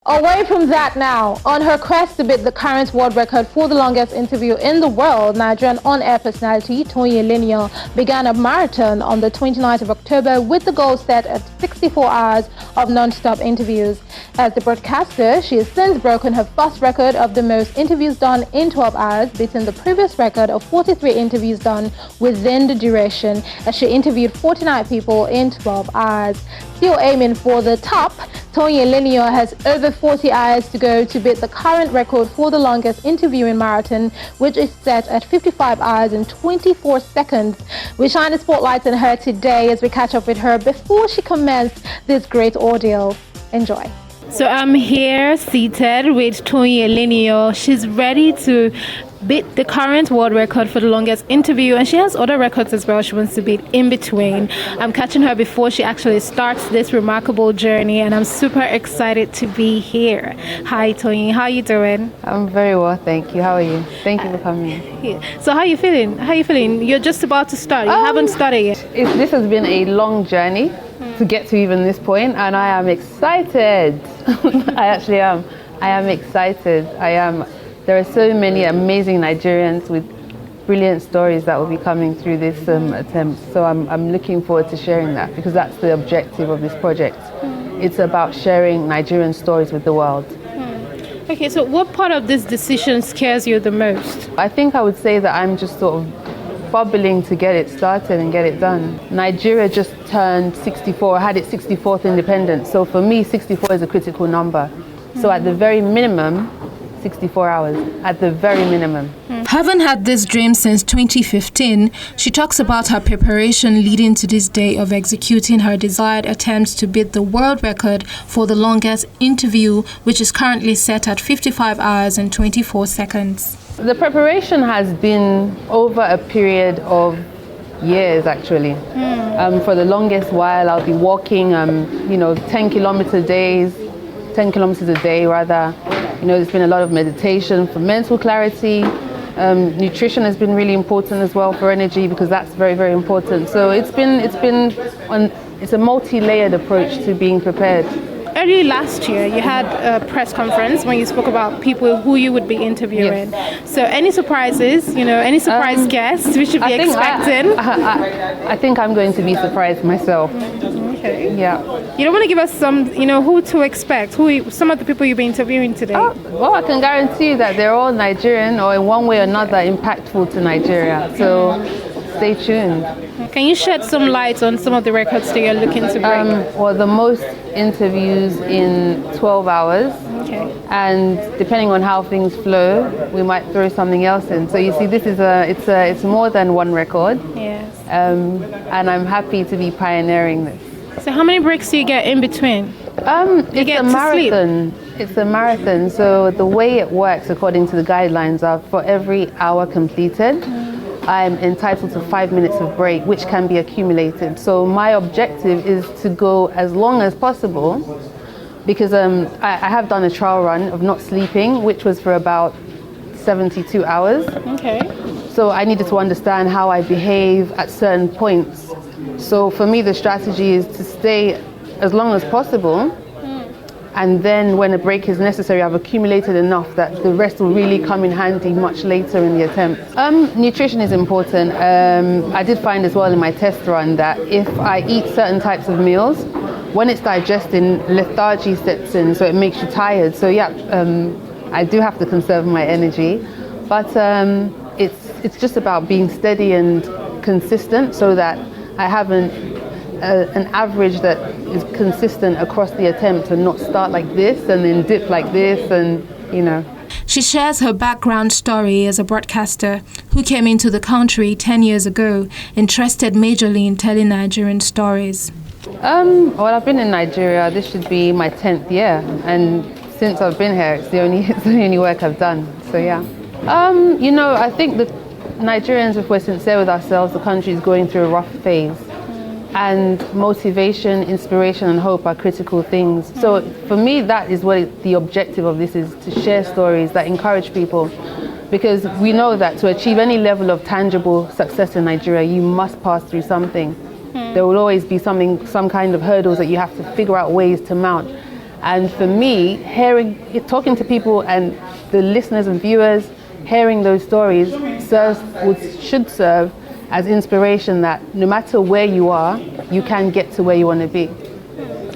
Away from that now, on her quest to beat the current world record for the longest interview in the world, Nigerian on-air personality Toyin Eleniyan began a marathon on the 29th of October with the goal set at 64 hours of non-stop interviews. As the broadcaster, she has since broken her first record of the most interviews done in 12 hours, beating the previous record of 43 interviews done within the duration, as she interviewed 49 people in 12 hours. Still aiming for the top, Toyin Eleniyan has over 40 hours to go to beat the current record for the longest interviewing marathon, which is set at 55 hours and 24 seconds. We shine a spotlight on her today as we catch up with her before she commenced this great ordeal. Enjoy. So I'm here seated with Toyin Eleniyan. She's ready to beat the current world record for the longest interview, and she has other records as well she wants to beat in between. I'm catching her before she actually starts this remarkable journey, and I'm super excited to be here. Hi Toyin, how are you doing? I'm very well, thank you. How are you? Thank you for coming. So how are you feeling? You're just about to start. You haven't started yet. This has been a long journey to get to even this point, and I am excited. I actually am. I am excited. There are so many amazing Nigerians with brilliant stories that will be coming through this attempt. So I'm looking forward to sharing that, because that's the objective of this project. It's about sharing Nigerian stories with the world. Okay, so what part of this decision scares you the most? I think I would say that I'm just sort of bubbling to get it started and get it done. Nigeria just turned 64, had its 64th independence. So for me, 64 is a critical number. So at the very minimum, 64 hours, at the very minimum. Having had this dream since 2015, she talks about her preparation leading to this day of executing her desired attempts to beat the world record for the longest interview, which is currently set at 55 hours and 24 seconds. The preparation has been over a period of years, actually. For the longest while, I'll be walking, 10 kilometers a day rather. There's been a lot of meditation for mental clarity. Nutrition has been really important as well for energy, because that's very, very important. So it's a multi-layered approach to being prepared. Early last year, you had a press conference when you spoke about people who you would be interviewing. Yes. So any surprises, any surprise guests we should be expecting? I think I'm going to be surprised myself. Okay. Yeah. You don't want to give us some, who to expect, some of the people you'll be interviewing today? Well, I can guarantee you that they're all Nigerian, or in one way or another impactful to Nigeria. So stay tuned. Can you shed some light on some of the records that you're looking to break? Well, the most interviews in 12 hours. Okay. And depending on how things flow, we might throw something else in. So you see, this is it's more than one record. Yes. And I'm happy to be pioneering this. So how many breaks do you get in between? It's a marathon. It's a marathon. So the way it works, according to the guidelines, are for every hour completed, I'm entitled to 5 minutes of break, which can be accumulated. So my objective is to go as long as possible, because I have done a trial run of not sleeping, which was for about 72 hours. Okay. So I needed to understand how I behave at certain points. So for me, the strategy is to stay as long as possible, and then when a break is necessary, I've accumulated enough that the rest will really come in handy much later in the attempt. Nutrition is important. I did find as well in my test run that if I eat certain types of meals, when it's digesting, lethargy sets in, so it makes you tired. So yeah, I do have to conserve my energy, but it's just about being steady and consistent, so that I have an average that is consistent across the attempt, and not start like this and then dip like this, and She shares her background story as a broadcaster who came into the country 10 years ago, interested majorly in telling Nigerian stories. Well, I've been in Nigeria, this should be my 10th year, and since I've been here, it's the only work I've done, so yeah. I think that Nigerians, if we're sincere with ourselves, the country is going through a rough phase. And motivation, inspiration, and hope are critical things. So for me, that is what the objective of this is, to share stories that encourage people. Because we know that to achieve any level of tangible success in Nigeria, you must pass through something. There will always be some kind of hurdles that you have to figure out ways to mount. And for me, talking to people and the listeners and viewers, hearing those stories should serve as inspiration that no matter where you are, you can get to where you want to be.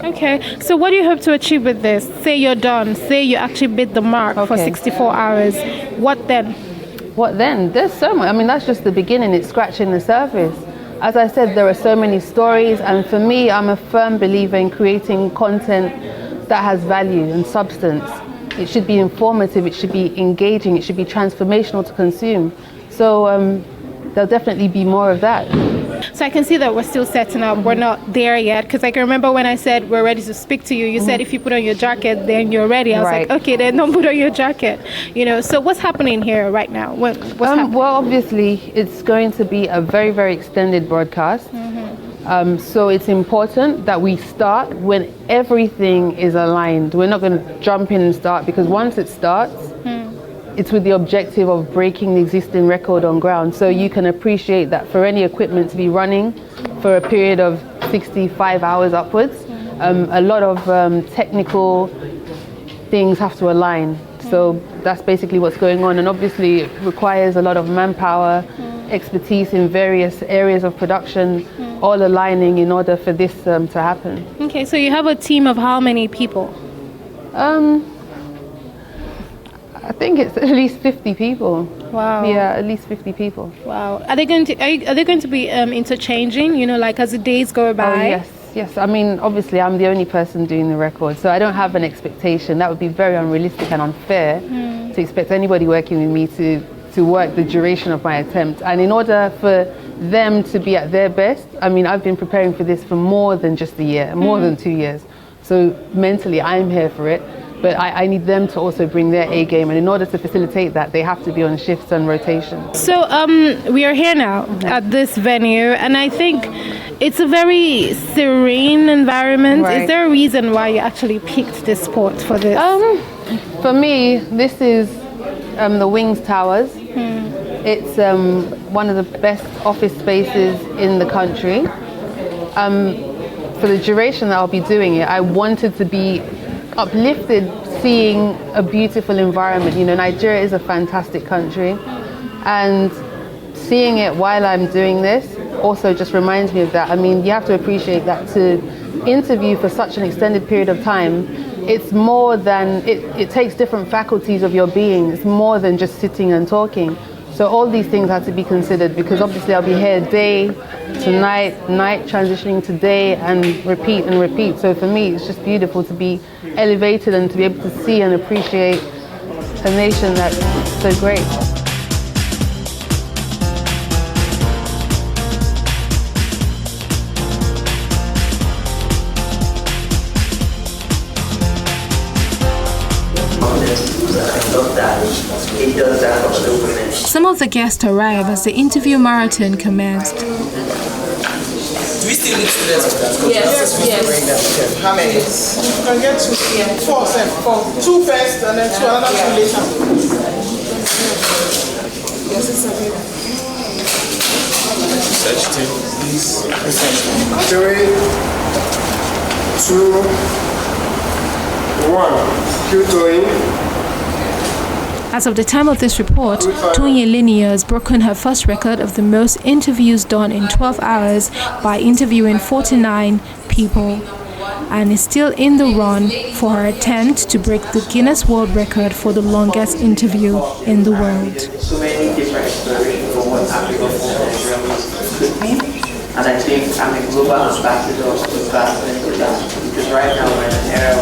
Okay, so what do you hope to achieve with this? Say you're done, say you actually beat the mark for 64 hours. What then? What then? There's so much. I mean, that's just the beginning. It's scratching the surface. As I said, there are so many stories, and for me, I'm a firm believer in creating content that has value and substance. It should be informative, it should be engaging, it should be transformational to consume. So there'll definitely be more of that. So I can see that we're still setting up. We're not there yet, because I can remember when I said we're ready to speak to you, you said if you put on your jacket, then you're ready. I was like, okay, then don't put on your jacket. You know, so what's happening here right now? What's happening? Well, obviously, it's going to be a very, very extended broadcast. So it's important that we start when everything is aligned. We're not going to jump in and start, because once it starts, it's with the objective of breaking the existing record on ground. So you can appreciate that for any equipment to be running for a period of 65 hours upwards, a lot of technical things have to align. So that's basically what's going on. And obviously it requires a lot of manpower, expertise in various areas of production, all aligning in order for this to happen. Okay, so you have a team of how many people? I think it's at least 50 people. Wow. Yeah, at least 50 people. Wow. Are they going to be interchanging? You know, like as the days go by? Oh, yes. I mean, obviously, I'm the only person doing the record, so I don't have an expectation. That would be very unrealistic and unfair to expect anybody working with me to work the duration of my attempt. And in order for them to be at their best, I mean, I've been preparing for this for more than just a year, more than 2 years. So mentally, I'm here for it. But I need them to also bring their A game, and in order to facilitate that, they have to be on shifts and rotation. So we are here now at this venue, and I think it's a very serene environment. Is there a reason why you actually picked this spot for this? For me, this is the Wings Towers. It's one of the best office spaces in the country. For the duration that I'll be doing it, I wanted to be uplifted seeing a beautiful environment. You know, Nigeria is a fantastic country, and seeing it while I'm doing this also just reminds me of that. I mean, you have to appreciate that to interview for such an extended period of time, it's more than, it takes different faculties of your being. It's more than just sitting and talking. So all these things have to be considered, because obviously I'll be here day to night, night transitioning to day, and repeat and repeat. So for me, it's just beautiful to be elevated and to be able to see and appreciate a nation that's so great. Some of the guests arrived as the interview marathon commenced. Do we still need students? Yes. How many? You can get two. Yeah. Four. Two first and then two, another two later. Yes, it's available. Search team, please. 3, 2, 1. Cue Toyin. As of the time of this report, Toyin Eleniyan has broken her first record of the most interviews done in 12 hours by interviewing 49 people, and is still in the run for her attempt to break the Guinness World Record for the longest interview in the world. So many different explorations for what Africa could be, and I think I'm a global ambassador to that, because right now we're in an era